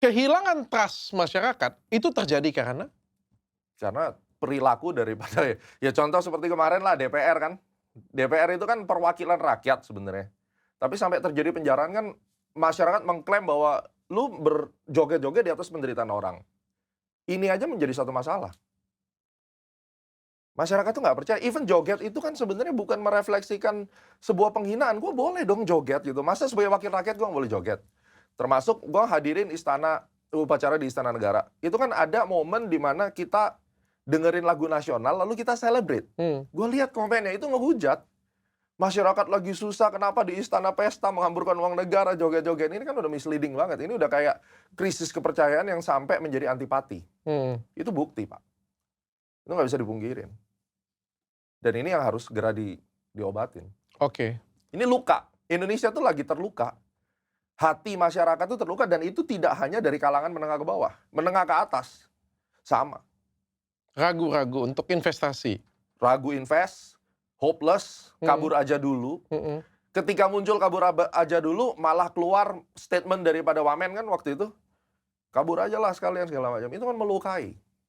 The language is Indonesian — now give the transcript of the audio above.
kehilangan trust masyarakat itu terjadi karena Karena perilaku daripada ya contoh seperti kemarin lah DPR kan. DPR itu kan perwakilan rakyat sebenarnya. Tapi sampai terjadi penjarahan kan masyarakat mengklaim bahwa lu berjoget-joget di atas penderitaan orang. Ini aja menjadi satu masalah. Masyarakat tuh nggak percaya, even joget itu kan sebenarnya bukan merefleksikan sebuah penghinaan. Gue boleh dong joget gitu. Masa sebagai wakil rakyat gue nggak boleh joget? Termasuk gue hadirin upacara di Istana Negara. Itu kan ada momen di mana kita dengerin lagu nasional, lalu kita celebrate. Gue lihat komennya itu ngehujat. Masyarakat lagi susah, kenapa di Istana Pesta menghamburkan uang negara, joget-joget. Ini kan udah misleading banget. Ini udah kayak krisis kepercayaan yang sampai menjadi antipati. Itu bukti, Pak. Itu nggak bisa dipungkirin. Dan ini yang harus segera diobatin. Oke. Ini luka. Indonesia tuh lagi terluka. Hati masyarakat tuh terluka, dan itu tidak hanya dari kalangan menengah ke bawah. Menengah ke atas. Sama. Ragu-ragu untuk investasi. Ragu invest, hopeless, kabur aja dulu. Ketika muncul kabur aja dulu, malah keluar statement daripada Wamen kan waktu itu. Kabur aja lah sekalian segala macam. Itu kan melukai.